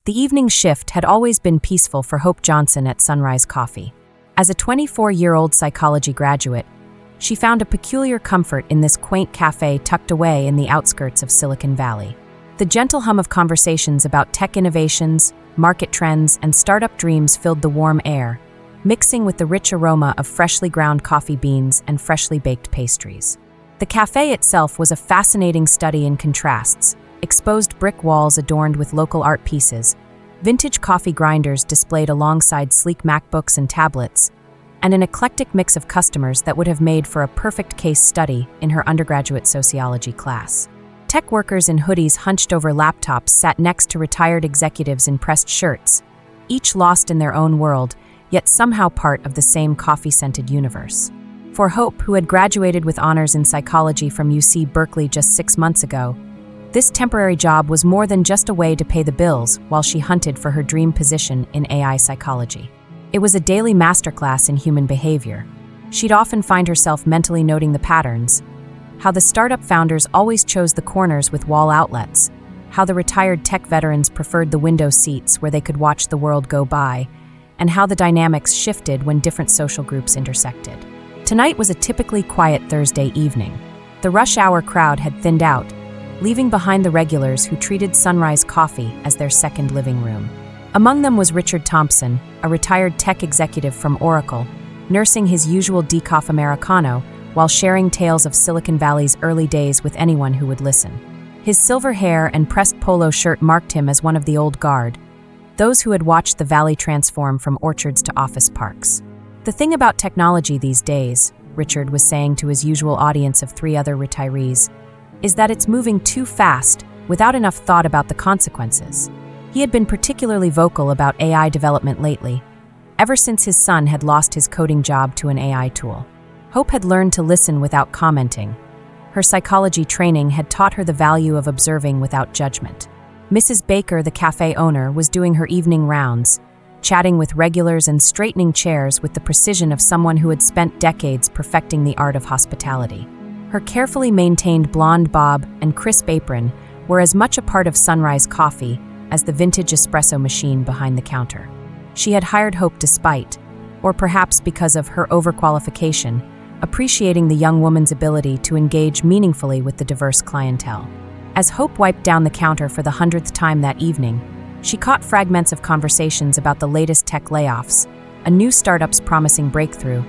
The evening shift had always been peaceful for Hope Johnson at Sunrise Coffee. As a 24-year-old psychology graduate, she found a peculiar comfort in this quaint cafe tucked away in the outskirts of Silicon Valley. The gentle hum of conversations about tech innovations, market trends, and startup dreams filled the warm air, mixing with the rich aroma of freshly ground coffee beans and freshly baked pastries. The cafe itself was a fascinating study in contrasts: exposed brick walls adorned with local art pieces, vintage coffee grinders displayed alongside sleek MacBooks and tablets, and an eclectic mix of customers that would have made for a perfect case study in her undergraduate sociology class. Tech workers in hoodies hunched over laptops sat next to retired executives in pressed shirts, each lost in their own world, yet somehow part of the same coffee-scented universe. For Hope, who had graduated with honors in psychology from UC Berkeley just 6 months ago, this temporary job was more than just a way to pay the bills while she hunted for her dream position in AI psychology. It was a daily masterclass in human behavior. She'd often find herself mentally noting the patterns: how the startup founders always chose the corners with wall outlets, how the retired tech veterans preferred the window seats where they could watch the world go by, and how the dynamics shifted when different social groups intersected. Tonight was a typically quiet Thursday evening. The rush hour crowd had thinned out, leaving behind the regulars who treated Sunrise Coffee as their second living room. Among them was Richard Thompson, a retired tech executive from Oracle, nursing his usual decaf Americano while sharing tales of Silicon Valley's early days with anyone who would listen. His silver hair and pressed polo shirt marked him as one of the old guard, those who had watched the valley transform from orchards to office parks. "The thing about technology these days," Richard was saying to his usual audience of 3 other retirees, "is that it's moving too fast without enough thought about the consequences." He had been particularly vocal about AI development lately, ever since his son had lost his coding job to an AI tool. Hope had learned to listen without commenting. Her psychology training had taught her the value of observing without judgment. Mrs. Baker, the cafe owner, was doing her evening rounds, chatting with regulars and straightening chairs with the precision of someone who had spent decades perfecting the art of hospitality. Her carefully maintained blonde bob and crisp apron were as much a part of Sunrise Coffee as the vintage espresso machine behind the counter. She had hired Hope despite, or perhaps because of her overqualification, appreciating the young woman's ability to engage meaningfully with the diverse clientele. As Hope wiped down the counter for the 100th time that evening, she caught fragments of conversations about the latest tech layoffs, a new startup's promising breakthrough,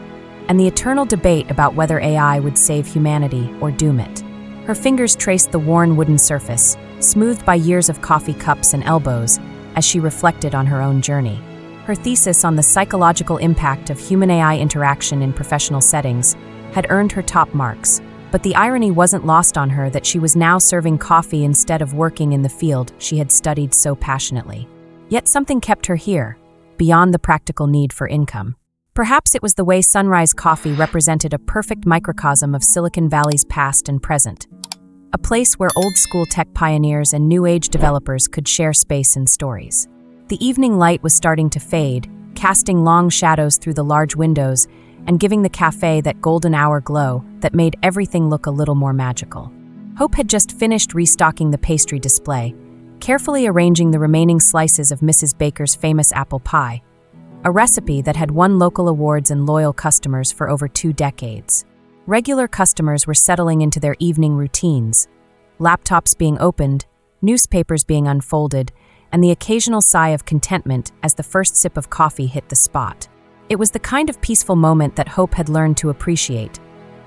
and the eternal debate about whether AI would save humanity or doom it. Her fingers traced the worn wooden surface, smoothed by years of coffee cups and elbows, as she reflected on her own journey. Her thesis on the psychological impact of human-AI interaction in professional settings had earned her top marks, but the irony wasn't lost on her that she was now serving coffee instead of working in the field she had studied so passionately. Yet something kept her here, beyond the practical need for income. Perhaps it was the way Sunrise Coffee represented a perfect microcosm of Silicon Valley's past and present, a place where old-school tech pioneers and new-age developers could share space and stories. The evening light was starting to fade, casting long shadows through the large windows and giving the cafe that golden hour glow that made everything look a little more magical. Hope had just finished restocking the pastry display, carefully arranging the remaining slices of Mrs. Baker's famous apple pie, a recipe that had won local awards and loyal customers for over 2 decades. Regular customers were settling into their evening routines, laptops being opened, newspapers being unfolded, and the occasional sigh of contentment as the first sip of coffee hit the spot. It was the kind of peaceful moment that Hope had learned to appreciate,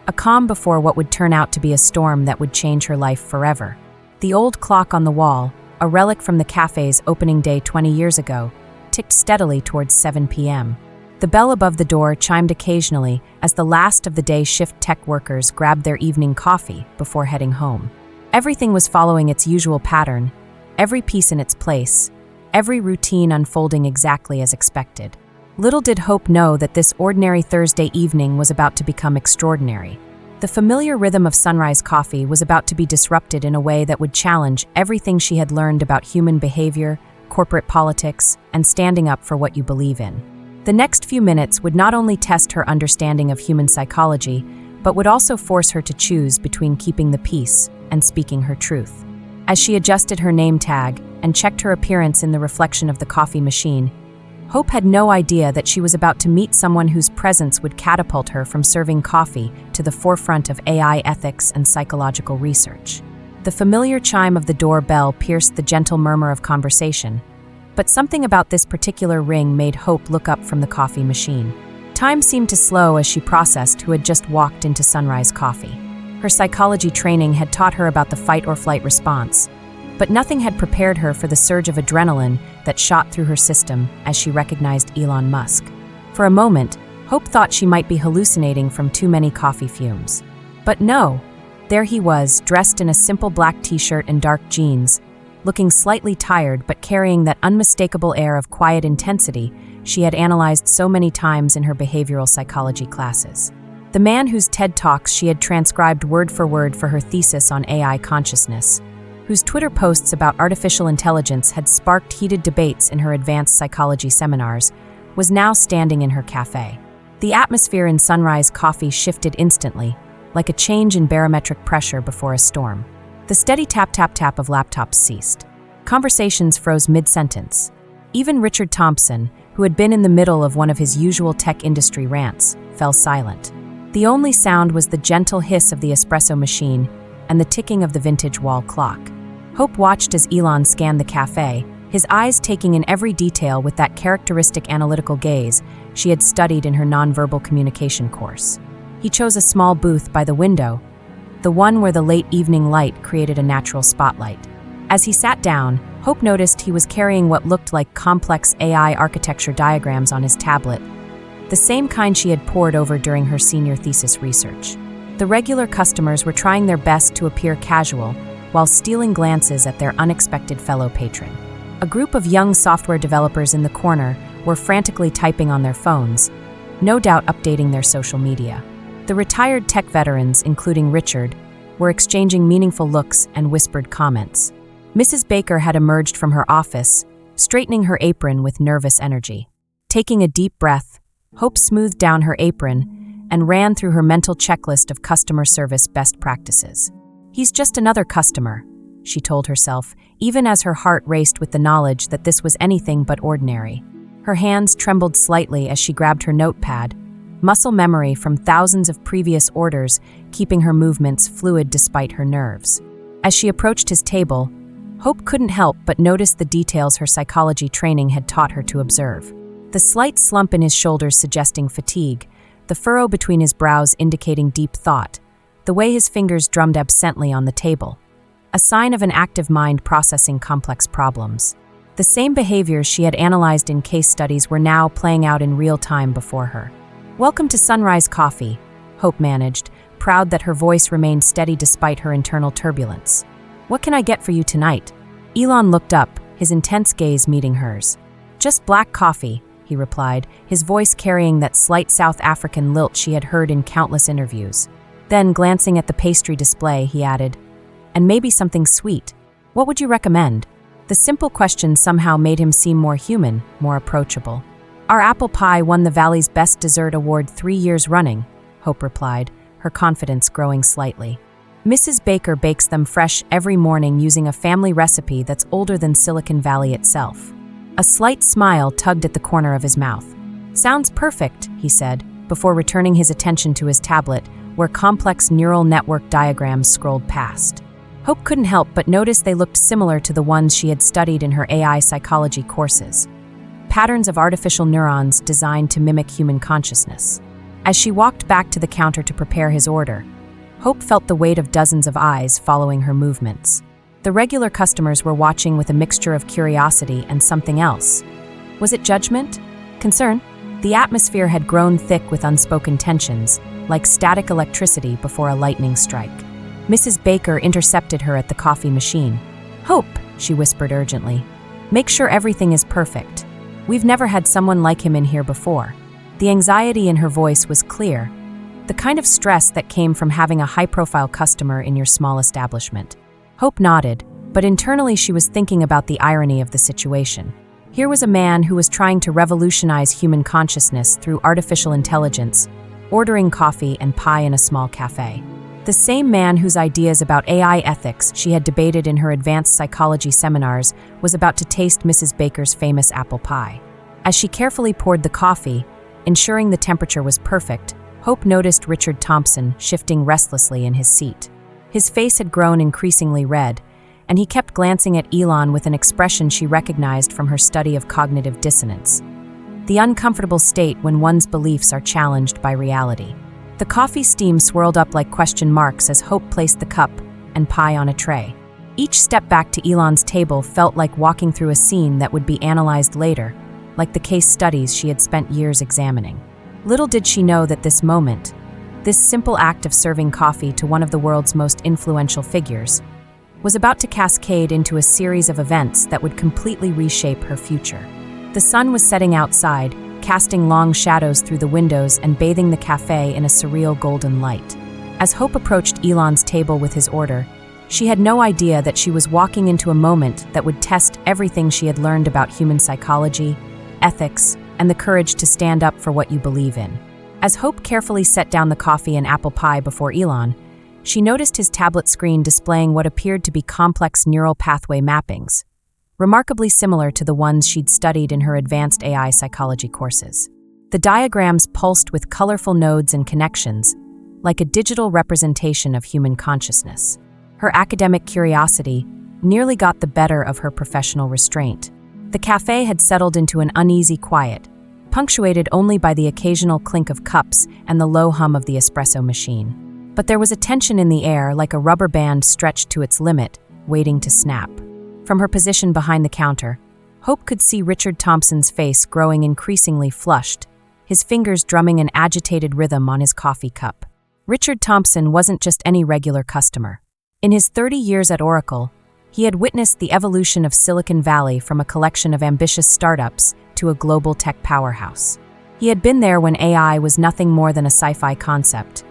a calm before what would turn out to be a storm that would change her life forever. The old clock on the wall, a relic from the cafe's opening day 20 years ago, ticked steadily towards 7 p.m. The bell above the door chimed occasionally as the last of the day shift tech workers grabbed their evening coffee before heading home. Everything was following its usual pattern, every piece in its place, every routine unfolding exactly as expected. Little did Hope know that this ordinary Thursday evening was about to become extraordinary. The familiar rhythm of Sunrise Coffee was about to be disrupted in a way that would challenge everything she had learned about human behavior, corporate politics, and standing up for what you believe in. The next few minutes would not only test her understanding of human psychology, but would also force her to choose between keeping the peace and speaking her truth. As she adjusted her name tag and checked her appearance in the reflection of the coffee machine, Hope had no idea that she was about to meet someone whose presence would catapult her from serving coffee to the forefront of AI ethics and psychological research. The familiar chime of the doorbell pierced the gentle murmur of conversation, but something about this particular ring made Hope look up from the coffee machine. Time seemed to slow as she processed who had just walked into Sunrise Coffee. Her psychology training had taught her about the fight-or-flight response, but nothing had prepared her for the surge of adrenaline that shot through her system as she recognized Elon Musk. For a moment, Hope thought she might be hallucinating from too many coffee fumes. But no, there he was, dressed in a simple black t-shirt and dark jeans, looking slightly tired but carrying that unmistakable air of quiet intensity she had analyzed so many times in her behavioral psychology classes. The man whose TED Talks she had transcribed word for her thesis on AI consciousness, whose Twitter posts about artificial intelligence had sparked heated debates in her advanced psychology seminars, was now standing in her cafe. The atmosphere in Sunrise Coffee shifted instantly, like a change in barometric pressure before a storm. The steady tap-tap-tap of laptops ceased. Conversations froze mid-sentence. Even Richard Thompson, who had been in the middle of one of his usual tech industry rants, fell silent. The only sound was the gentle hiss of the espresso machine and the ticking of the vintage wall clock. Hope watched as Elon scanned the cafe, his eyes taking in every detail with that characteristic analytical gaze she had studied in her nonverbal communication course. He chose a small booth by the window, the one where the late evening light created a natural spotlight. As he sat down, Hope noticed he was carrying what looked like complex AI architecture diagrams on his tablet, the same kind she had pored over during her senior thesis research. The regular customers were trying their best to appear casual while stealing glances at their unexpected fellow patron. A group of young software developers in the corner were frantically typing on their phones, no doubt updating their social media. The retired tech veterans, including Richard, were exchanging meaningful looks and whispered comments. Mrs. Baker had emerged from her office, straightening her apron with nervous energy. Taking a deep breath, Hope smoothed down her apron and ran through her mental checklist of customer service best practices. "He's just another customer," she told herself, even as her heart raced with the knowledge that this was anything but ordinary. Her hands trembled slightly as she grabbed her notepad, muscle memory from thousands of previous orders keeping her movements fluid despite her nerves. As she approached his table, Hope couldn't help but notice the details her psychology training had taught her to observe. The slight slump in his shoulders suggesting fatigue, the furrow between his brows indicating deep thought, the way his fingers drummed absently on the table, a sign of an active mind processing complex problems. The same behaviors she had analyzed in case studies were now playing out in real time before her. "Welcome to Sunrise Coffee," Hope managed, proud that her voice remained steady despite her internal turbulence. "What can I get for you tonight?" Elon looked up, his intense gaze meeting hers. "Just black coffee," he replied, his voice carrying that slight South African lilt she had heard in countless interviews. Then, glancing at the pastry display, he added, "And maybe something sweet. What would you recommend?" The simple question somehow made him seem more human, more approachable. "Our apple pie won the Valley's Best Dessert Award 3 years running," Hope replied, her confidence growing slightly. "Mrs. Baker bakes them fresh every morning using a family recipe that's older than Silicon Valley itself." A slight smile tugged at the corner of his mouth. "Sounds perfect," he said, before returning his attention to his tablet, where complex neural network diagrams scrolled past. Hope couldn't help but notice they looked similar to the ones she had studied in her AI psychology courses. Patterns of artificial neurons designed to mimic human consciousness. As she walked back to the counter to prepare his order, Hope felt the weight of dozens of eyes following her movements. The regular customers were watching with a mixture of curiosity and something else. Was it judgment? Concern? The atmosphere had grown thick with unspoken tensions, like static electricity before a lightning strike. Mrs. Baker intercepted her at the coffee machine. "Hope," she whispered urgently, "make sure everything is perfect. We've never had someone like him in here before." The anxiety in her voice was clear, the kind of stress that came from having a high-profile customer in your small establishment. Hope nodded, but internally she was thinking about the irony of the situation. Here was a man who was trying to revolutionize human consciousness through artificial intelligence, ordering coffee and pie in a small cafe. The same man whose ideas about AI ethics she had debated in her advanced psychology seminars was about to taste Mrs. Baker's famous apple pie. As she carefully poured the coffee, ensuring the temperature was perfect, Hope noticed Richard Thompson shifting restlessly in his seat. His face had grown increasingly red, and he kept glancing at Elon with an expression she recognized from her study of cognitive dissonance. The uncomfortable state when one's beliefs are challenged by reality. The coffee steam swirled up like question marks as Hope placed the cup and pie on a tray. Each step back to Elon's table felt like walking through a scene that would be analyzed later, like the case studies she had spent years examining. Little did she know that this moment, this simple act of serving coffee to one of the world's most influential figures, was about to cascade into a series of events that would completely reshape her future. The sun was setting outside, casting long shadows through the windows and bathing the cafe in a surreal golden light. As Hope approached Elon's table with his order, she had no idea that she was walking into a moment that would test everything she had learned about human psychology, ethics, and the courage to stand up for what you believe in. As Hope carefully set down the coffee and apple pie before Elon, she noticed his tablet screen displaying what appeared to be complex neural pathway mappings, remarkably similar to the ones she'd studied in her advanced AI psychology courses. The diagrams pulsed with colorful nodes and connections, like a digital representation of human consciousness. Her academic curiosity nearly got the better of her professional restraint. The cafe had settled into an uneasy quiet, punctuated only by the occasional clink of cups and the low hum of the espresso machine. But there was a tension in the air, like a rubber band stretched to its limit, waiting to snap. From her position behind the counter, Hope could see Richard Thompson's face growing increasingly flushed, his fingers drumming an agitated rhythm on his coffee cup. Richard Thompson wasn't just any regular customer. In his 30 years at Oracle, he had witnessed the evolution of Silicon Valley from a collection of ambitious startups to a global tech powerhouse. He had been there when AI was nothing more than a sci-fi concept,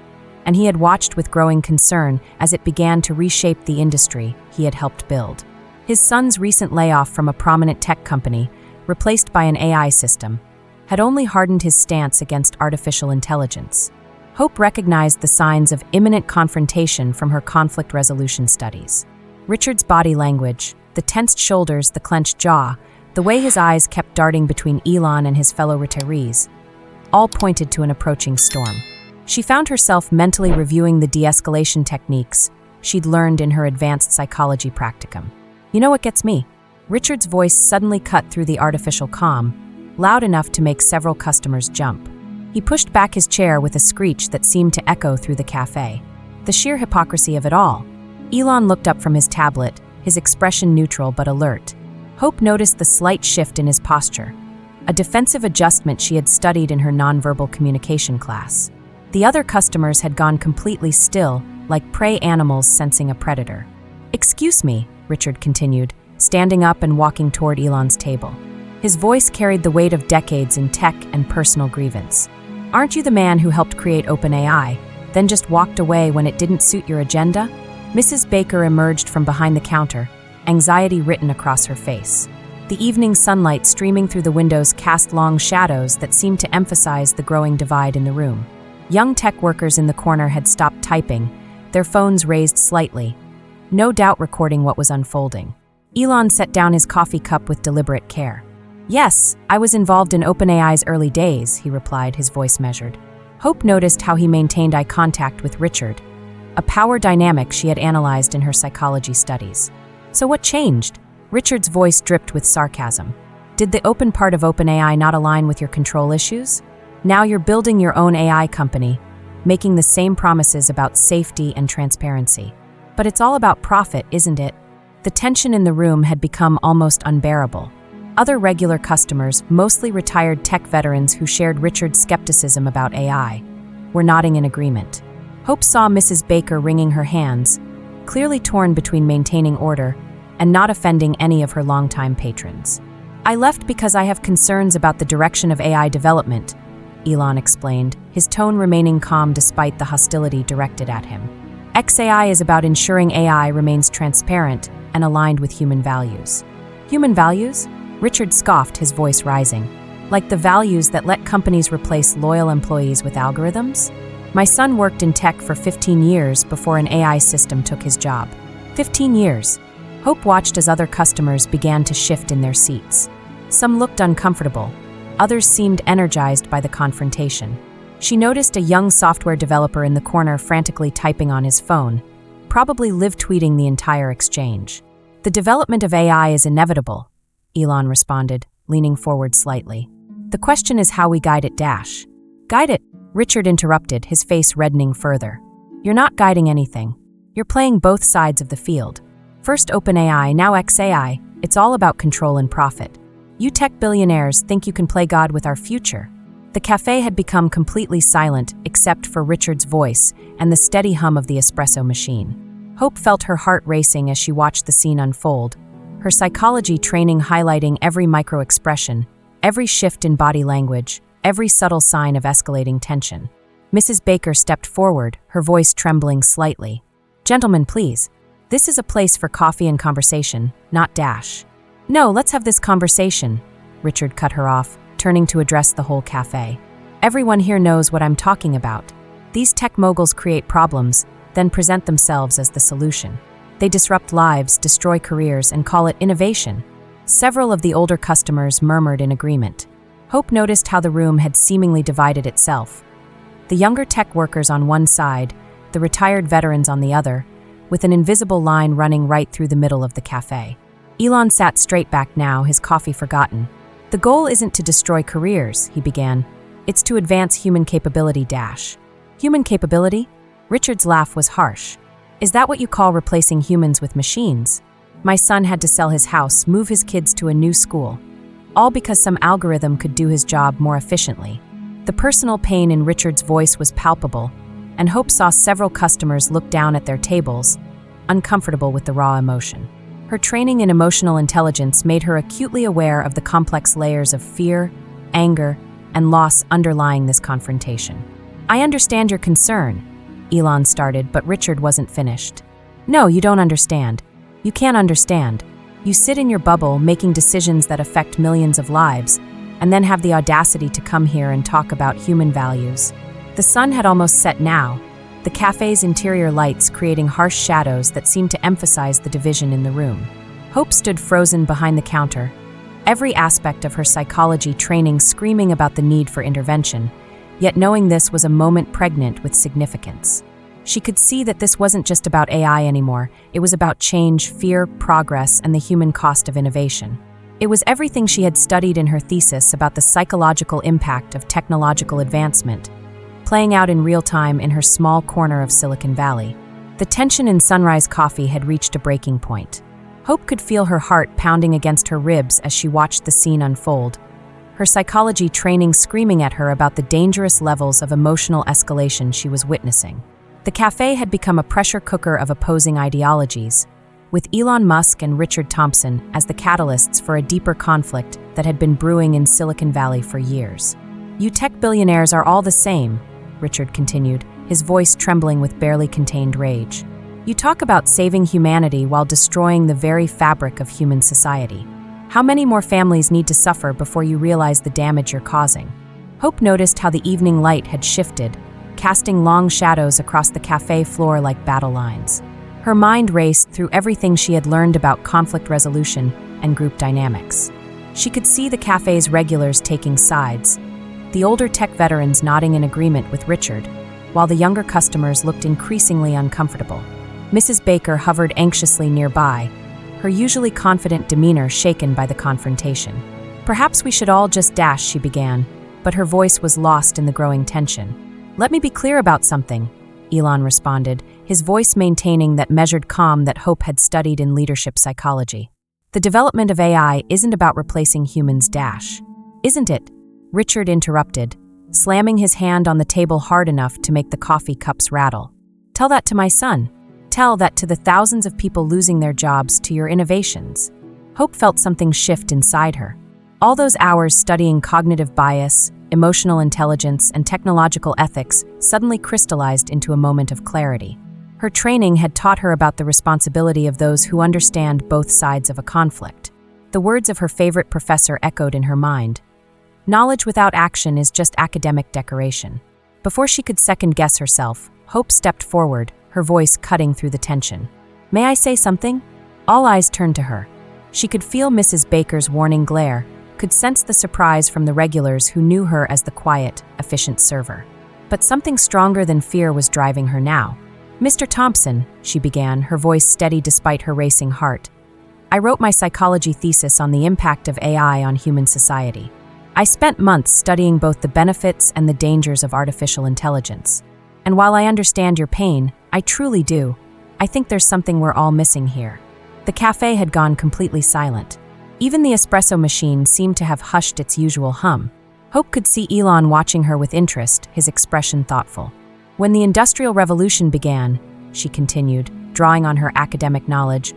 and he had watched with growing concern as it began to reshape the industry he had helped build. His son's recent layoff from a prominent tech company, replaced by an AI system, had only hardened his stance against artificial intelligence. Hope recognized the signs of imminent confrontation from her conflict resolution studies. Richard's body language, the tensed shoulders, the clenched jaw, the way his eyes kept darting between Elon and his fellow retirees, all pointed to an approaching storm. She found herself mentally reviewing the de-escalation techniques she'd learned in her advanced psychology practicum. You know what gets me? Richard's voice suddenly cut through the artificial calm, loud enough to make several customers jump. He pushed back his chair with a screech that seemed to echo through the cafe. The sheer hypocrisy of it all. Elon looked up from his tablet, his expression neutral but alert. Hope noticed the slight shift in his posture, a defensive adjustment she had studied in her nonverbal communication class. The other customers had gone completely still, like prey animals sensing a predator. "Excuse me," Richard continued, standing up and walking toward Elon's table. His voice carried the weight of decades in tech and personal grievance. "Aren't you the man who helped create OpenAI, then just walked away when it didn't suit your agenda?" Mrs. Baker emerged from behind the counter, anxiety written across her face. The evening sunlight streaming through the windows cast long shadows that seemed to emphasize the growing divide in the room. Young tech workers in the corner had stopped typing, their phones raised slightly, no doubt recording what was unfolding. Elon set down his coffee cup with deliberate care. "Yes, I was involved in OpenAI's early days," he replied, his voice measured. Hope noticed how he maintained eye contact with Richard, a power dynamic she had analyzed in her psychology studies. "So what changed?" Richard's voice dripped with sarcasm. "Did the open part of OpenAI not align with your control issues? Now you're building your own AI company, making the same promises about safety and transparency. But it's all about profit, isn't it?" The tension in the room had become almost unbearable. Other regular customers, mostly retired tech veterans who shared Richard's skepticism about AI, were nodding in agreement. Hope saw Mrs. Baker wringing her hands, clearly torn between maintaining order and not offending any of her longtime patrons. "I left because I have concerns about the direction of AI development," Elon explained, his tone remaining calm despite the hostility directed at him. "XAI is about ensuring AI remains transparent and aligned with human values." "Human values?" Richard scoffed, his voice rising. "Like the values that let companies replace loyal employees with algorithms?" My son worked in tech for 15 years before an AI system took his job. 15 years. Hope watched as other customers began to shift in their seats. Some looked uncomfortable. Others seemed energized by the confrontation. She noticed a young software developer in the corner frantically typing on his phone, probably live tweeting the entire exchange. "The development of AI is inevitable," Elon responded, leaning forward slightly. "The question is how we guide it. Guide it," Richard interrupted, his face reddening further. "You're not guiding anything. You're playing both sides of the field. First OpenAI, now XAI, it's all about control and profit. You tech billionaires think you can play God with our future." The cafe had become completely silent except for Richard's voice and the steady hum of the espresso machine. Hope felt her heart racing as she watched the scene unfold, her psychology training highlighting every micro-expression, every shift in body language, every subtle sign of escalating tension. Mrs. Baker stepped forward, her voice trembling slightly. "Gentlemen, please. This is a place for coffee and conversation, not dash." "No, let's have this conversation," Richard cut her off, turning to address the whole cafe. "Everyone here knows what I'm talking about. These tech moguls create problems, then present themselves as the solution. They disrupt lives, destroy careers, and call it innovation." Several of the older customers murmured in agreement. Hope noticed how the room had seemingly divided itself. The younger tech workers on one side, the retired veterans on the other, with an invisible line running right through the middle of the cafe. Elon sat straight back now, his coffee forgotten. "The goal isn't to destroy careers," he began. "It's to advance human capability. Human capability?" Richard's laugh was harsh. "Is that what you call replacing humans with machines? My son had to sell his house, move his kids to a new school, all because some algorithm could do his job more efficiently." The personal pain in Richard's voice was palpable, and Hope saw several customers look down at their tables, uncomfortable with the raw emotion. Her training in emotional intelligence made her acutely aware of the complex layers of fear, anger, and loss underlying this confrontation. "I understand your concern," Elon started, but Richard wasn't finished. "No, you don't understand. You can't understand. You sit in your bubble making decisions that affect millions of lives, and then have the audacity to come here and talk about human values." The sun had almost set now, the cafe's interior lights creating harsh shadows that seemed to emphasize the division in the room. Hope stood frozen behind the counter, every aspect of her psychology training screaming about the need for intervention, yet knowing this was a moment pregnant with significance. She could see that this wasn't just about AI anymore, it was about change, fear, progress, and the human cost of innovation. It was everything she had studied in her thesis about the psychological impact of technological advancement, playing out in real time in her small corner of Silicon Valley. The tension in Sunrise Coffee had reached a breaking point. Hope could feel her heart pounding against her ribs as she watched the scene unfold, her psychology training screaming at her about the dangerous levels of emotional escalation she was witnessing. The cafe had become a pressure cooker of opposing ideologies, with Elon Musk and Richard Thompson as the catalysts for a deeper conflict that had been brewing in Silicon Valley for years. "You tech billionaires are all the same," Richard continued, his voice trembling with barely contained rage. "You talk about saving humanity while destroying the very fabric of human society. How many more families need to suffer before you realize the damage you're causing?" Hope noticed how the evening light had shifted, casting long shadows across the cafe floor like battle lines. Her mind raced through everything she had learned about conflict resolution and group dynamics. She could see the cafe's regulars taking sides, the older tech veterans nodding in agreement with Richard, while the younger customers looked increasingly uncomfortable. Mrs. Baker hovered anxiously nearby, her usually confident demeanor shaken by the confrontation. "Perhaps we should all just dash," she began, but her voice was lost in the growing tension. "Let me be clear about something," Elon responded, his voice maintaining that measured calm that Hope had studied in leadership psychology. "The development of AI isn't about replacing humans, isn't it?" Richard interrupted, slamming his hand on the table hard enough to make the coffee cups rattle. "Tell that to my son. Tell that to the thousands of people losing their jobs to your innovations." Hope felt something shift inside her. All those hours studying cognitive bias, emotional intelligence, and technological ethics suddenly crystallized into a moment of clarity. Her training had taught her about the responsibility of those who understand both sides of a conflict. The words of her favorite professor echoed in her mind. "Knowledge without action is just academic decoration." Before she could second-guess herself, Hope stepped forward, her voice cutting through the tension. "May I say something?" All eyes turned to her. She could feel Mrs. Baker's warning glare, could sense the surprise from the regulars who knew her as the quiet, efficient server. But something stronger than fear was driving her now. "Mr. Thompson," she began, her voice steady despite her racing heart, "I wrote my psychology thesis on the impact of AI on human society. I spent months studying both the benefits and the dangers of artificial intelligence. And while I understand your pain, I truly do, I think there's something we're all missing here." The cafe had gone completely silent. Even the espresso machine seemed to have hushed its usual hum. Hope could see Elon watching her with interest, his expression thoughtful. "When the Industrial Revolution began," she continued, drawing on her academic knowledge,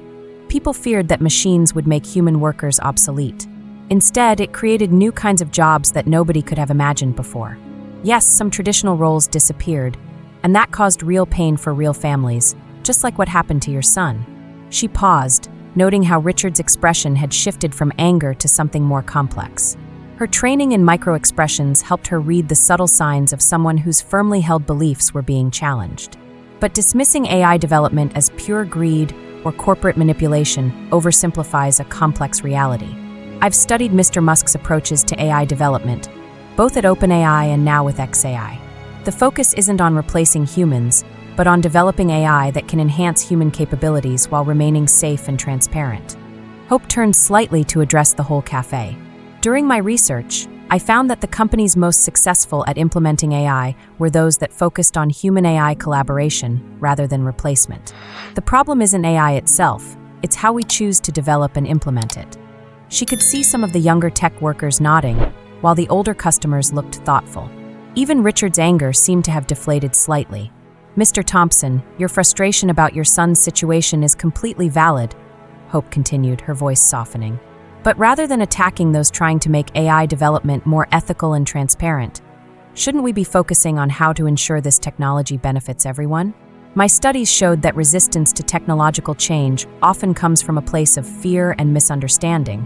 "people feared that machines would make human workers obsolete. Instead, it created new kinds of jobs that nobody could have imagined before. Yes, some traditional roles disappeared, and that caused real pain for real families, just like what happened to your son." She paused, noting how Richard's expression had shifted from anger to something more complex. Her training in micro-expressions helped her read the subtle signs of someone whose firmly held beliefs were being challenged. But dismissing AI development as pure greed or corporate manipulation oversimplifies a complex reality. "I've studied Mr. Musk's approaches to AI development, both at OpenAI and now with xAI. The focus isn't on replacing humans, but on developing AI that can enhance human capabilities while remaining safe and transparent." Hope turned slightly to address the whole cafe. "During my research, I found that the companies most successful at implementing AI were those that focused on human-AI collaboration rather than replacement. The problem isn't AI itself, it's how we choose to develop and implement it." She could see some of the younger tech workers nodding, while the older customers looked thoughtful. Even Richard's anger seemed to have deflated slightly. "Mr. Thompson, your frustration about your son's situation is completely valid," Hope continued, her voice softening. "But rather than attacking those trying to make AI development more ethical and transparent, shouldn't we be focusing on how to ensure this technology benefits everyone? My studies showed that resistance to technological change often comes from a place of fear and misunderstanding,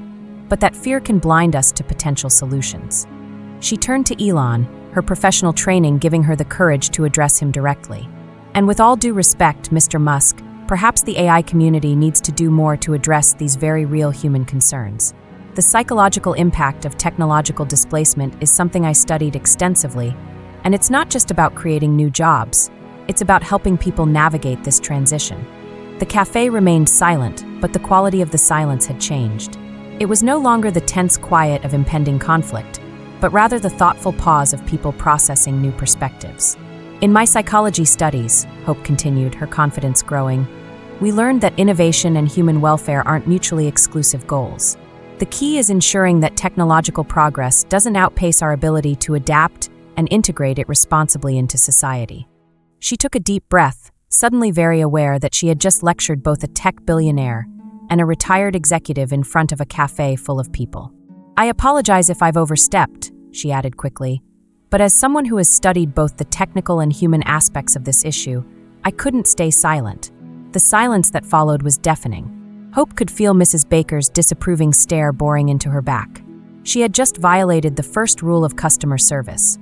but that fear can blind us to potential solutions." She turned to Elon, her professional training giving her the courage to address him directly. "And with all due respect, Mr. Musk, perhaps the AI community needs to do more to address these very real human concerns. The psychological impact of technological displacement is something I studied extensively, and it's not just about creating new jobs, it's about helping people navigate this transition." The cafe remained silent, but the quality of the silence had changed. It was no longer the tense quiet of impending conflict, but rather the thoughtful pause of people processing new perspectives. "In my psychology studies," Hope continued, her confidence growing, "we learned that innovation and human welfare aren't mutually exclusive goals. The key is ensuring that technological progress doesn't outpace our ability to adapt and integrate it responsibly into society." She took a deep breath, suddenly very aware that she had just lectured both a tech billionaire and a retired executive in front of a cafe full of people. "I apologize if I've overstepped," she added quickly, "but as someone who has studied both the technical and human aspects of this issue, I couldn't stay silent." The silence that followed was deafening. Hope could feel Mrs. Baker's disapproving stare boring into her back. She had just violated the first rule of customer service: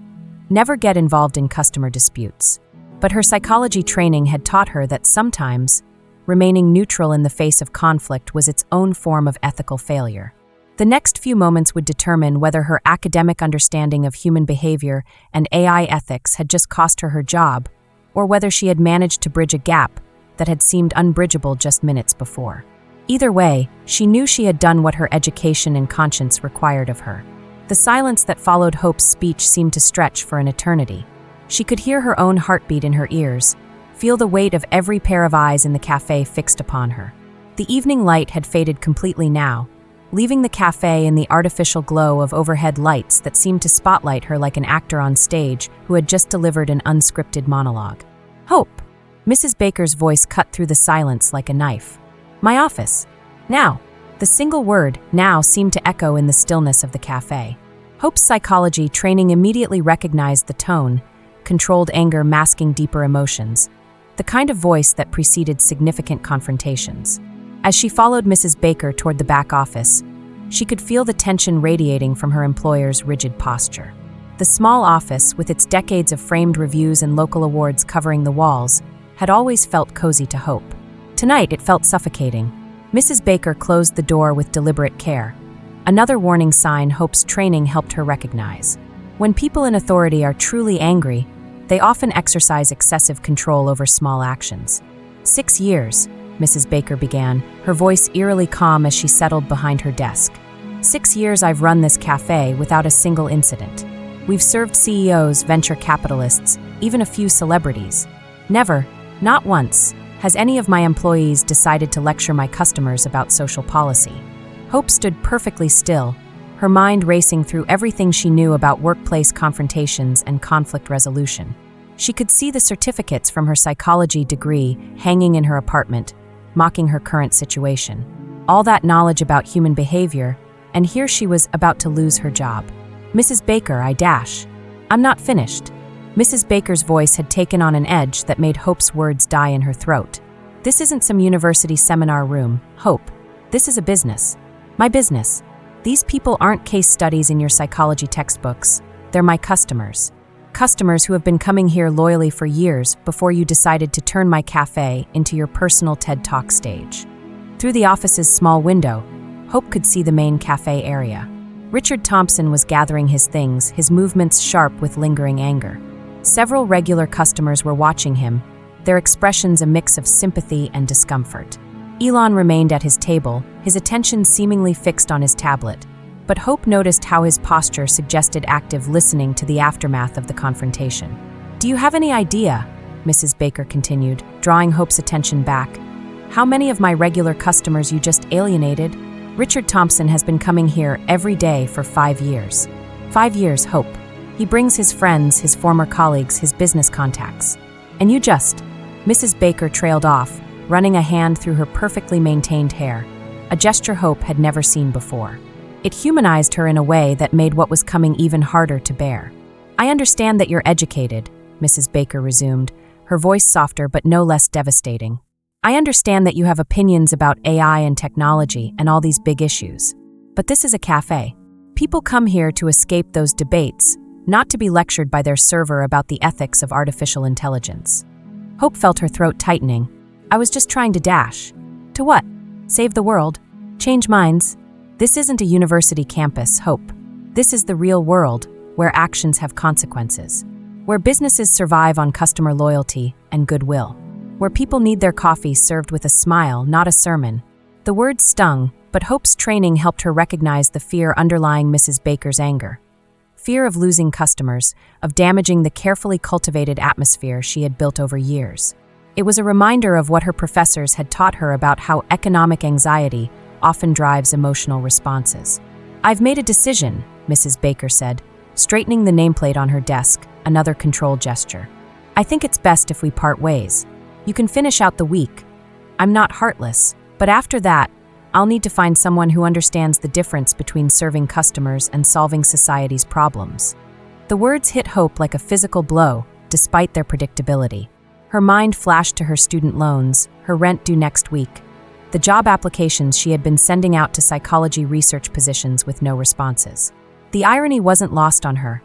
never get involved in customer disputes. But her psychology training had taught her that sometimes, remaining neutral in the face of conflict was its own form of ethical failure. The next few moments would determine whether her academic understanding of human behavior and AI ethics had just cost her her job, or whether she had managed to bridge a gap that had seemed unbridgeable just minutes before. Either way, she knew she had done what her education and conscience required of her. The silence that followed Hope's speech seemed to stretch for an eternity. She could hear her own heartbeat in her ears, feel the weight of every pair of eyes in the cafe fixed upon her. The evening light had faded completely now, leaving the cafe in the artificial glow of overhead lights that seemed to spotlight her like an actor on stage who had just delivered an unscripted monologue. "Hope!" Mrs. Baker's voice cut through the silence like a knife. "My office. Now." The single word, "now," seemed to echo in the stillness of the cafe. Hope's psychology training immediately recognized the tone, controlled anger masking deeper emotions, the kind of voice that preceded significant confrontations. As she followed Mrs. Baker toward the back office, she could feel the tension radiating from her employer's rigid posture. The small office, with its decades of framed reviews and local awards covering the walls, had always felt cozy to Hope. Tonight it felt suffocating. Mrs. Baker closed the door with deliberate care, another warning sign Hope's training helped her recognize. When people in authority are truly angry, they often exercise excessive control over small actions. 6 years, Mrs. Baker began, her voice eerily calm as she settled behind her desk. 6 years I've run this cafe without a single incident. We've served CEOs, venture capitalists, even a few celebrities. Never, not once, has any of my employees decided to lecture my customers about social policy. Hope stood perfectly still, her mind racing through everything she knew about workplace confrontations and conflict resolution. She could see the certificates from her psychology degree hanging in her apartment, mocking her current situation. All that knowledge about human behavior, and here she was about to lose her job. "Mrs. Baker, I'm not finished." Mrs. Baker's voice had taken on an edge that made Hope's words die in her throat. "This isn't some university seminar room, Hope. This is a business. My business. These people aren't case studies in your psychology textbooks. They're my customers. Customers who have been coming here loyally for years before you decided to turn my cafe into your personal TED Talk stage." Through the office's small window, Hope could see the main cafe area. Richard Thompson was gathering his things, his movements sharp with lingering anger. Several regular customers were watching him, their expressions a mix of sympathy and discomfort. Elon remained at his table, his attention seemingly fixed on his tablet, but Hope noticed how his posture suggested active listening to the aftermath of the confrontation. "Do you have any idea," Mrs. Baker continued, drawing Hope's attention back, "how many of my regular customers you just alienated? Richard Thompson has been coming here every day for 5 years. 5 years, Hope. He brings his friends, his former colleagues, his business contacts. And you just..." Mrs. Baker trailed off, running a hand through her perfectly maintained hair, a gesture Hope had never seen before. It humanized her in a way that made what was coming even harder to bear. "I understand that you're educated," Mrs. Baker resumed, her voice softer but no less devastating. "I understand that you have opinions about AI and technology and all these big issues. But this is a cafe. People come here to escape those debates, not to be lectured by their server about the ethics of artificial intelligence." Hope felt her throat tightening. "I was just trying to dash." "To what? Save the world? Change minds?" "This isn't a university campus, Hope. This is the real world, where actions have consequences. Where businesses survive on customer loyalty and goodwill. Where people need their coffee served with a smile, not a sermon." The words stung, but Hope's training helped her recognize the fear underlying Mrs. Baker's anger. Fear of losing customers, of damaging the carefully cultivated atmosphere she had built over years. It was a reminder of what her professors had taught her about how economic anxiety often drives emotional responses. "I've made a decision," Mrs. Baker said, straightening the nameplate on her desk, another control gesture. "I think it's best if we part ways. You can finish out the week. I'm not heartless, but after that, I'll need to find someone who understands the difference between serving customers and solving society's problems." The words hit Hope like a physical blow, despite their predictability. Her mind flashed to her student loans, her rent due next week, the job applications she had been sending out to psychology research positions with no responses. The irony wasn't lost on her,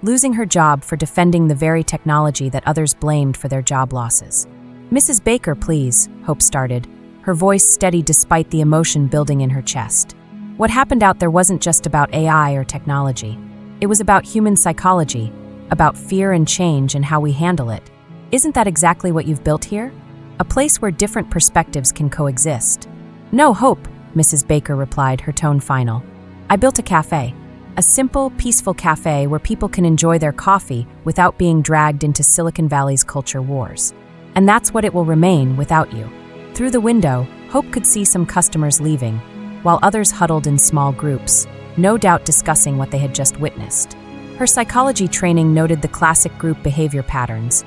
losing her job for defending the very technology that others blamed for their job losses. "Mrs. Baker, please," Hope started, her voice steady despite the emotion building in her chest. What happened out there wasn't just about AI or technology. It was about human psychology, about fear and change and how we handle it. Isn't that exactly what you've built here? A place where different perspectives can coexist. "No, Hope," Mrs. Baker replied, her tone final. "I built a cafe. A simple, peaceful cafe where people can enjoy their coffee without being dragged into Silicon Valley's culture wars. And that's what it will remain without you." Through the window, Hope could see some customers leaving, while others huddled in small groups, no doubt discussing what they had just witnessed. Her psychology training noted the classic group behavior patterns.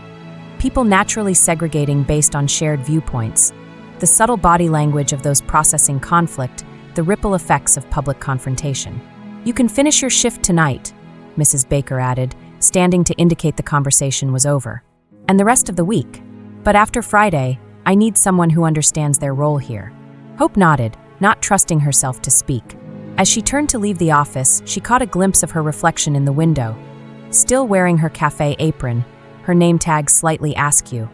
People naturally segregating based on shared viewpoints, the subtle body language of those processing conflict, the ripple effects of public confrontation. "You can finish your shift tonight," Mrs. Baker added, standing to indicate the conversation was over. "And the rest of the week. But after Friday, I need someone who understands their role here." Hope nodded, not trusting herself to speak. As she turned to leave the office, she caught a glimpse of her reflection in the window. still wearing her cafe apron, her name tag slightly askew,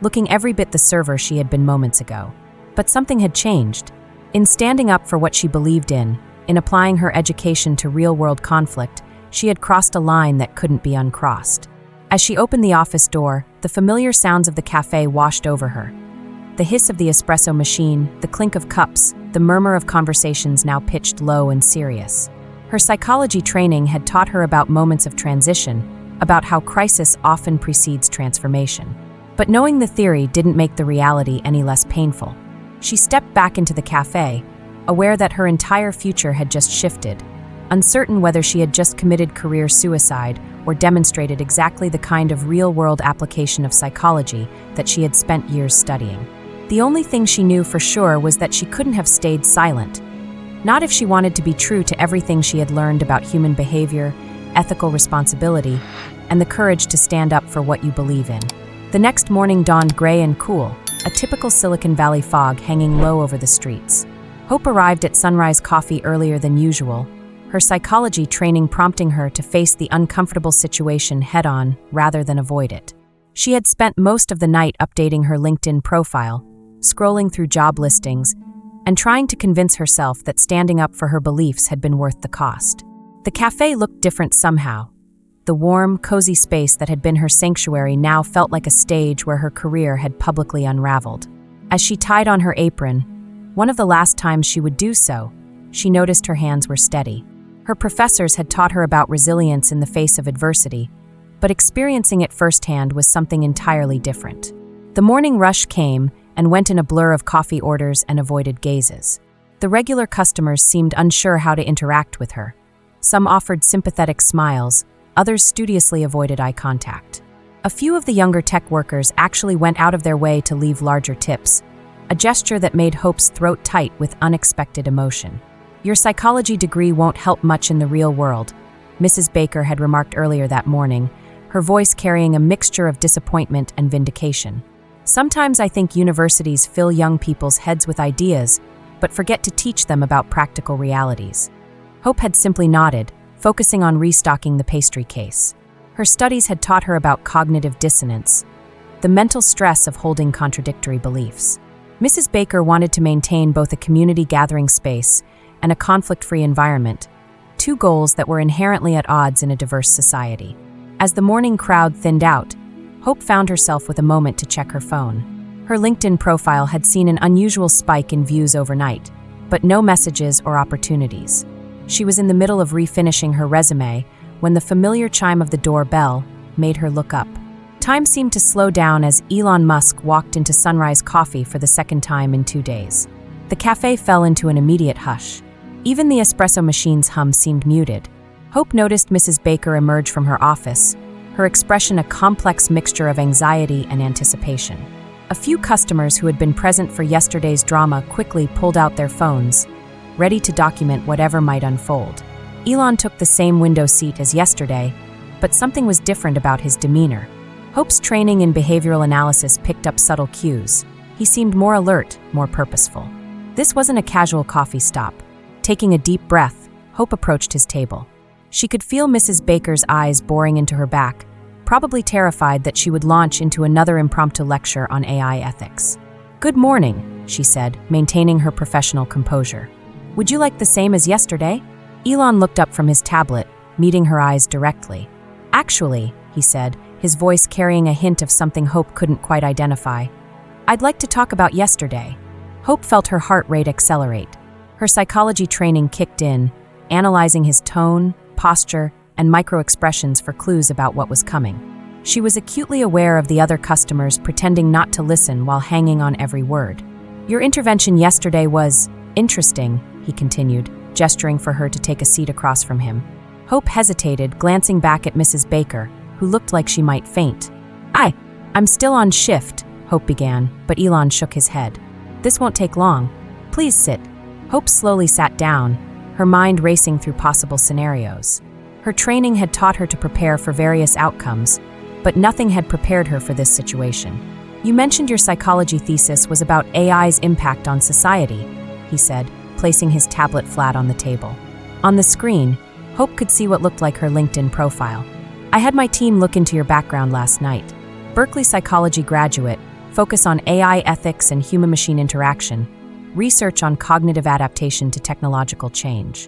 looking every bit the server she had been moments ago. But something had changed. In standing up for what she believed in applying her education to real-world conflict, she had crossed a line that couldn't be uncrossed. As she opened the office door, the familiar sounds of the cafe washed over her. The hiss of the espresso machine, the clink of cups, the murmur of conversations now pitched low and serious. Her psychology training had taught her about moments of transition, about how crisis often precedes transformation. But knowing the theory didn't make the reality any less painful. She stepped back into the cafe, aware that her entire future had just shifted, uncertain whether she had just committed career suicide or demonstrated exactly the kind of real-world application of psychology that she had spent years studying. The only thing she knew for sure was that she couldn't have stayed silent. Not if she wanted to be true to everything she had learned about human behavior, ethical responsibility, and the courage to stand up for what you believe in. The next morning dawned gray and cool, a typical Silicon Valley fog hanging low over the streets. Hope arrived at Sunrise Coffee earlier than usual, her psychology training prompting her to face the uncomfortable situation head-on rather than avoid it. She had spent most of the night updating her LinkedIn profile, scrolling through job listings, and trying to convince herself that standing up for her beliefs had been worth the cost. The cafe looked different somehow. The warm, cozy space that had been her sanctuary now felt like a stage where her career had publicly unraveled. As she tied on her apron, one of the last times she would do so, she noticed her hands were steady. Her professors had taught her about resilience in the face of adversity, but experiencing it firsthand was something entirely different. The morning rush came and went in a blur of coffee orders and avoided gazes. The regular customers seemed unsure how to interact with her. Some offered sympathetic smiles, others studiously avoided eye contact. A few of the younger tech workers actually went out of their way to leave larger tips, a gesture that made Hope's throat tight with unexpected emotion. "Your psychology degree won't help much in the real world," Mrs. Baker had remarked earlier that morning, her voice carrying a mixture of disappointment and vindication. "Sometimes I think universities fill young people's heads with ideas, but forget to teach them about practical realities." Hope had simply nodded, focusing on restocking the pastry case. Her studies had taught her about cognitive dissonance, the mental stress of holding contradictory beliefs. Mrs. Baker wanted to maintain both a community gathering space and a conflict-free environment, two goals that were inherently at odds in a diverse society. As the morning crowd thinned out, Hope found herself with a moment to check her phone. Her LinkedIn profile had seen an unusual spike in views overnight, but no messages or opportunities. She was in the middle of refinishing her resume when the familiar chime of the doorbell made her look up. Time seemed to slow down as Elon Musk walked into Sunrise Coffee for the second time in 2 days. The cafe fell into an immediate hush. Even the espresso machine's hum seemed muted. Hope noticed Mrs. Baker emerge from her office, her expression a complex mixture of anxiety and anticipation. A few customers who had been present for yesterday's drama quickly pulled out their phones, ready to document whatever might unfold. Elon took the same window seat as yesterday, but something was different about his demeanor. Hope's training in behavioral analysis picked up subtle cues. He seemed more alert, more purposeful. This wasn't a casual coffee stop. Taking a deep breath, Hope approached his table. She could feel Mrs. Baker's eyes boring into her back, probably terrified that she would launch into another impromptu lecture on AI ethics. "Good morning," she said, maintaining her professional composure. "Would you like the same as yesterday?" Elon looked up from his tablet, meeting her eyes directly. "Actually," he said, his voice carrying a hint of something Hope couldn't quite identify, "I'd like to talk about yesterday." Hope felt her heart rate accelerate. Her psychology training kicked in, analyzing his tone, posture, and micro-expressions for clues about what was coming. She was acutely aware of the other customers pretending not to listen while hanging on every word. "Your intervention yesterday was interesting," he continued, gesturing for her to take a seat across from him. Hope hesitated, glancing back at Mrs. Baker, who looked like she might faint. I'm still on shift," Hope began, but Elon shook his head. "This won't take long. Please sit." Hope slowly sat down, her mind racing through possible scenarios. Her training had taught her to prepare for various outcomes, but nothing had prepared her for this situation. "You mentioned your psychology thesis was about AI's impact on society," he said, placing his tablet flat on the table. On the screen, Hope could see what looked like her LinkedIn profile. I had my team look into your background last night. Berkeley psychology graduate, focus on AI ethics and human-machine interaction, research on cognitive adaptation to technological change.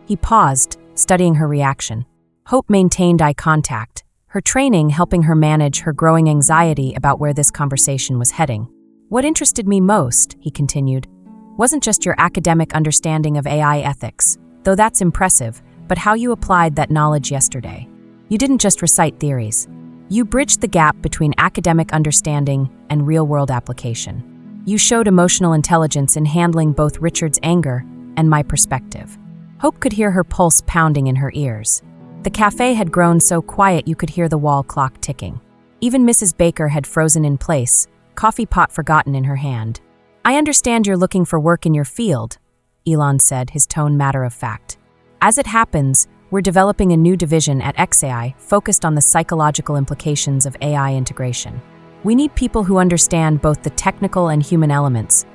He paused, studying her reaction. Hope maintained eye contact, her training helping her manage her growing anxiety about where this conversation was heading. What interested me most, he continued, wasn't just your academic understanding of AI ethics, though that's impressive, but how you applied that knowledge yesterday. You didn't just recite theories. You bridged the gap between academic understanding and real-world application. You showed emotional intelligence in handling both Richard's anger and my perspective. Hope could hear her pulse pounding in her ears. The cafe had grown so quiet you could hear the wall clock ticking. Even Mrs. Baker had frozen in place, coffee pot forgotten in her hand. I understand you're looking for work in your field, Elon said, his tone matter-of-fact. As it happens, we're developing a new division at XAI focused on the psychological implications of AI integration. We need people who understand both the technical and human elements,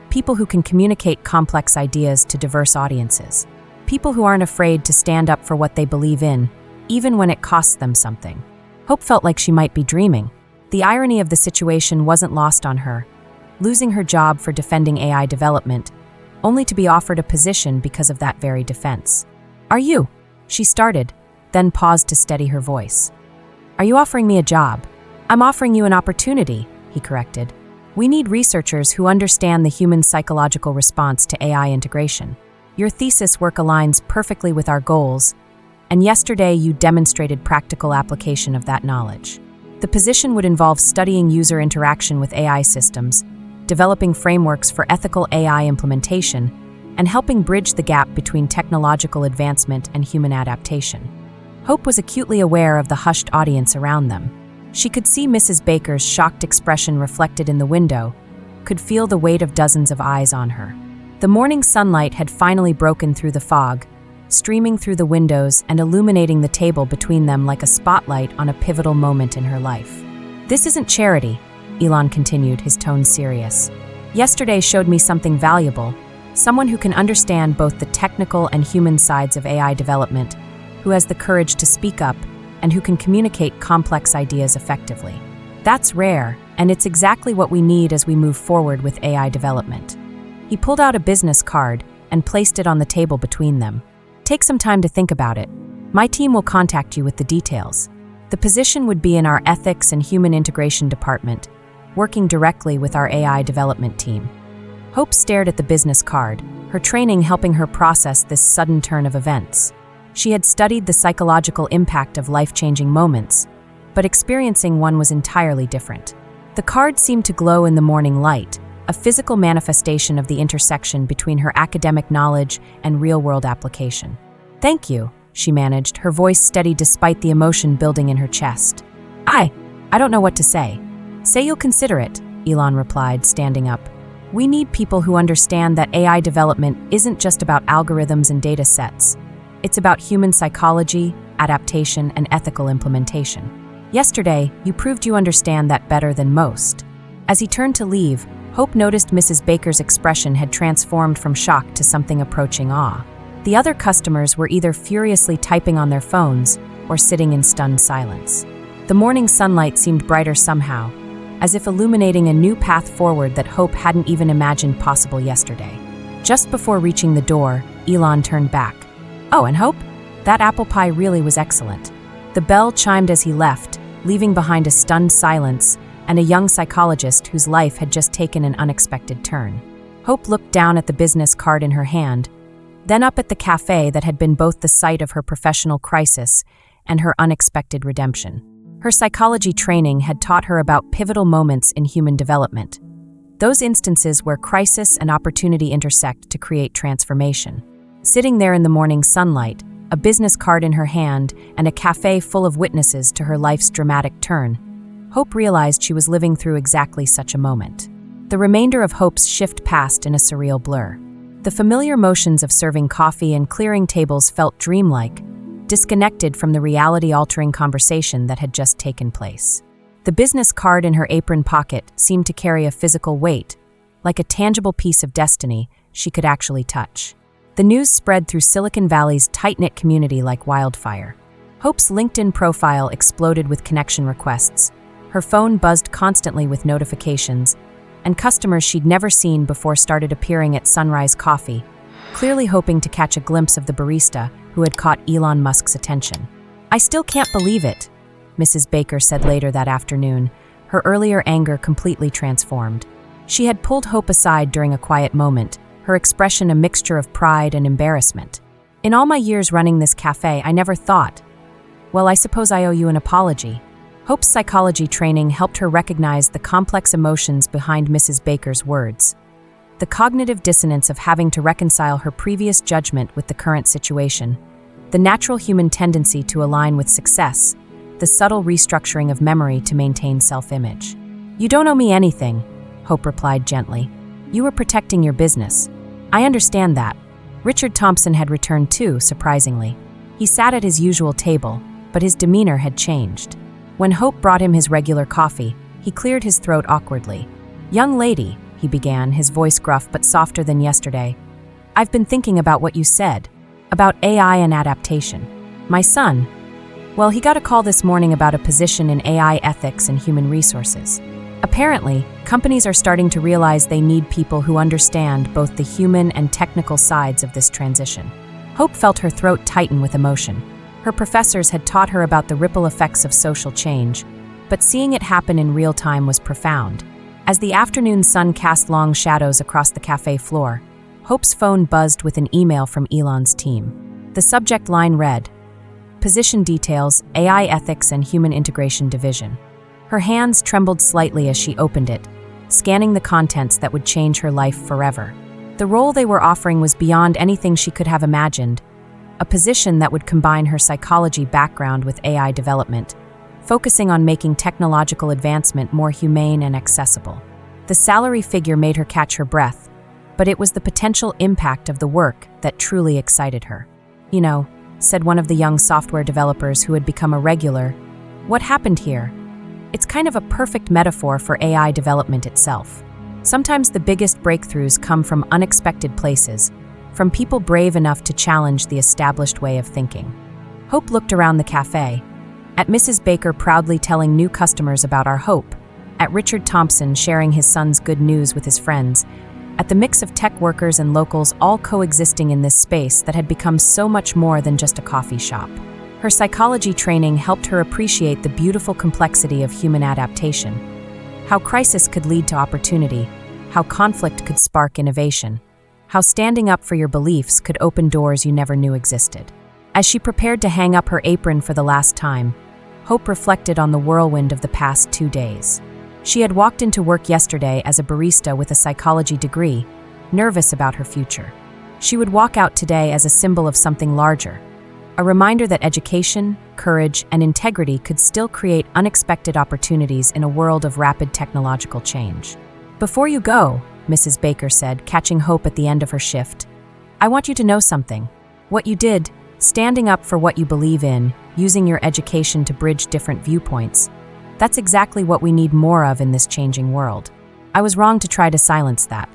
people who can communicate complex ideas to diverse audiences, people who aren't afraid to stand up for what they believe in, even when it costs them something. Hope felt like she might be dreaming. The irony of the situation wasn't lost on her, losing her job for defending AI development, only to be offered a position because of that very defense. Are you? She started, then paused to steady her voice. Are you offering me a job? I'm offering you an opportunity, he corrected. We need researchers who understand the human psychological response to AI integration. Your thesis work aligns perfectly with our goals, and yesterday you demonstrated practical application of that knowledge. The position would involve studying user interaction with AI systems, developing frameworks for ethical AI implementation, and helping bridge the gap between technological advancement and human adaptation. Hope was acutely aware of the hushed audience around them. She could see Mrs. Baker's shocked expression reflected in the window, could feel the weight of dozens of eyes on her. The morning sunlight had finally broken through the fog, streaming through the windows and illuminating the table between them like a spotlight on a pivotal moment in her life. This isn't charity, Elon continued, his tone serious. Yesterday showed me something valuable, someone who can understand both the technical and human sides of AI development, who has the courage to speak up, and who can communicate complex ideas effectively. That's rare, and it's exactly what we need as we move forward with AI development. He pulled out a business card and placed it on the table between them. Take some time to think about it. My team will contact you with the details. The position would be in our ethics and human integration department, working directly with our AI development team. Hope stared at the business card, her training helping her process this sudden turn of events. She had studied the psychological impact of life-changing moments, but experiencing one was entirely different. The card seemed to glow in the morning light, a physical manifestation of the intersection between her academic knowledge and real-world application. Thank you, she managed, her voice steady despite the emotion building in her chest. I don't know what to say. Say you'll consider it, Elon replied, standing up. We need people who understand that AI development isn't just about algorithms and data sets. It's about human psychology, adaptation, and ethical implementation. Yesterday, you proved you understand that better than most. As he turned to leave, Hope noticed Mrs. Baker's expression had transformed from shock to something approaching awe. The other customers were either furiously typing on their phones or sitting in stunned silence. The morning sunlight seemed brighter somehow, as if illuminating a new path forward that Hope hadn't even imagined possible yesterday. Just before reaching the door, Elon turned back. Oh, and Hope? That apple pie really was excellent. The bell chimed as he left, leaving behind a stunned silence and a young psychologist whose life had just taken an unexpected turn. Hope looked down at the business card in her hand, then up at the cafe that had been both the site of her professional crisis and her unexpected redemption. Her psychology training had taught her about pivotal moments in human development, those instances where crisis and opportunity intersect to create transformation. Sitting there in the morning sunlight, a business card in her hand and a cafe full of witnesses to her life's dramatic turn, Hope realized she was living through exactly such a moment. The remainder of Hope's shift passed in a surreal blur. The familiar motions of serving coffee and clearing tables felt dreamlike, disconnected from the reality-altering conversation that had just taken place. The business card in her apron pocket seemed to carry a physical weight, like a tangible piece of destiny she could actually touch. The news spread through Silicon Valley's tight-knit community like wildfire. Hope's LinkedIn profile exploded with connection requests. Her phone buzzed constantly with notifications, and customers she'd never seen before started appearing at Sunrise Coffee, clearly hoping to catch a glimpse of the barista who had caught Elon Musk's attention. "I still can't believe it," Mrs. Baker said later that afternoon, her earlier anger completely transformed. She had pulled Hope aside during a quiet moment, her expression a mixture of pride and embarrassment. "In all my years running this cafe, I never thought. Well, I suppose I owe you an apology." Hope's psychology training helped her recognize the complex emotions behind Mrs. Baker's words. The cognitive dissonance of having to reconcile her previous judgment with the current situation, the natural human tendency to align with success, the subtle restructuring of memory to maintain self-image. "You don't owe me anything," Hope replied gently. "You were protecting your business. I understand that." Richard Thompson had returned too, surprisingly. He sat at his usual table, but his demeanor had changed. When Hope brought him his regular coffee, he cleared his throat awkwardly. "Young lady," he began, his voice gruff but softer than yesterday, "I've been thinking about what you said, about AI and adaptation. My son, well, he got a call this morning about a position in AI ethics and human resources. Apparently, companies are starting to realize they need people who understand both the human and technical sides of this transition." Hope felt her throat tighten with emotion. Her professors had taught her about the ripple effects of social change, but seeing it happen in real time was profound. As the afternoon sun cast long shadows across the cafe floor, Hope's phone buzzed with an email from Elon's team. The subject line read, "Position details, AI Ethics and Human Integration Division." Her hands trembled slightly as she opened it, scanning the contents that would change her life forever. The role they were offering was beyond anything she could have imagined, a position that would combine her psychology background with AI development, focusing on making technological advancement more humane and accessible. The salary figure made her catch her breath, but it was the potential impact of the work that truly excited her. "You know," said one of the young software developers who had become a regular, "what happened here? It's kind of a perfect metaphor for AI development itself. Sometimes the biggest breakthroughs come from unexpected places, from people brave enough to challenge the established way of thinking." Hope looked around the cafe, at Mrs. Baker proudly telling new customers about our hope, at Richard Thompson sharing his son's good news with his friends, at the mix of tech workers and locals all coexisting in this space that had become so much more than just a coffee shop. Her psychology training helped her appreciate the beautiful complexity of human adaptation, how crisis could lead to opportunity, how conflict could spark innovation, how standing up for your beliefs could open doors you never knew existed. As she prepared to hang up her apron for the last time, Hope reflected on the whirlwind of the past 2 days. She had walked into work yesterday as a barista with a psychology degree, nervous about her future. She would walk out today as a symbol of something larger, a reminder that education, courage, and integrity could still create unexpected opportunities in a world of rapid technological change. "Before you go," Mrs. Baker said, catching Hope at the end of her shift, "I want you to know something. What you did, standing up for what you believe in, using your education to bridge different viewpoints, that's exactly what we need more of in this changing world. I was wrong to try to silence that."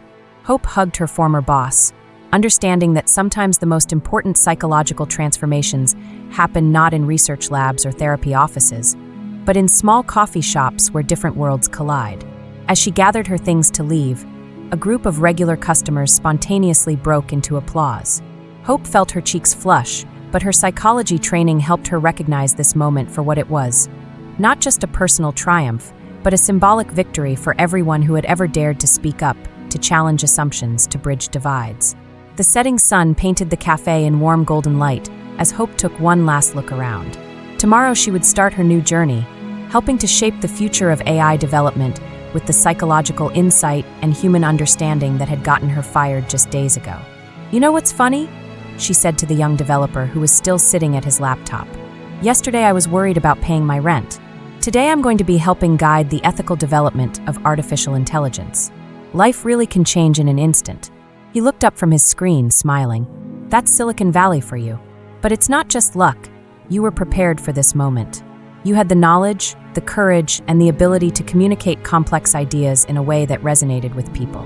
Hope hugged her former boss, understanding that sometimes the most important psychological transformations happen not in research labs or therapy offices, but in small coffee shops where different worlds collide. As she gathered her things to leave, a group of regular customers spontaneously broke into applause. Hope felt her cheeks flush, but her psychology training helped her recognize this moment for what it was. Not just a personal triumph, but a symbolic victory for everyone who had ever dared to speak up, to challenge assumptions, to bridge divides. The setting sun painted the cafe in warm golden light as Hope took one last look around. Tomorrow she would start her new journey, helping to shape the future of AI development with the psychological insight and human understanding that had gotten her fired just days ago. "You know what's funny?" she said to the young developer who was still sitting at his laptop. "Yesterday I was worried about paying my rent. Today I'm going to be helping guide the ethical development of artificial intelligence. Life really can change in an instant." He looked up from his screen, smiling. "That's Silicon Valley for you. But it's not just luck. You were prepared for this moment. You had the knowledge, the courage, and the ability to communicate complex ideas in a way that resonated with people.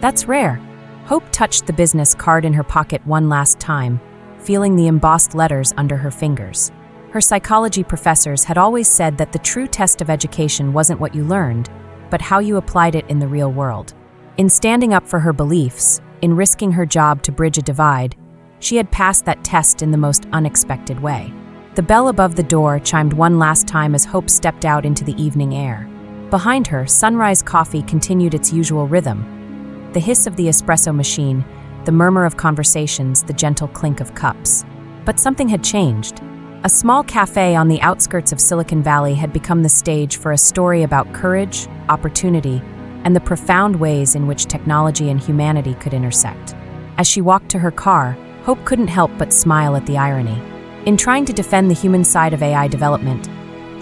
That's rare." Hope touched the business card in her pocket one last time, feeling the embossed letters under her fingers. Her psychology professors had always said that the true test of education wasn't what you learned, but how you applied it in the real world. In standing up for her beliefs, in risking her job to bridge a divide, she had passed that test in the most unexpected way. The bell above the door chimed one last time as Hope stepped out into the evening air. Behind her, Sunrise Coffee continued its usual rhythm. The hiss of the espresso machine, the murmur of conversations, the gentle clink of cups. But something had changed. A small cafe on the outskirts of Silicon Valley had become the stage for a story about courage, opportunity, and the profound ways in which technology and humanity could intersect. As she walked to her car, Hope couldn't help but smile at the irony. In trying to defend the human side of AI development,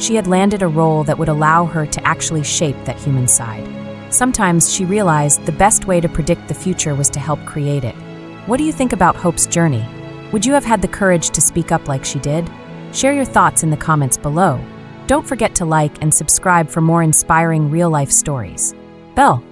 she had landed a role that would allow her to actually shape that human side. Sometimes she realized the best way to predict the future was to help create it. What do you think about Hope's journey? Would you have had the courage to speak up like she did? Share your thoughts in the comments below. Don't forget to like and subscribe for more inspiring real-life stories. Bell.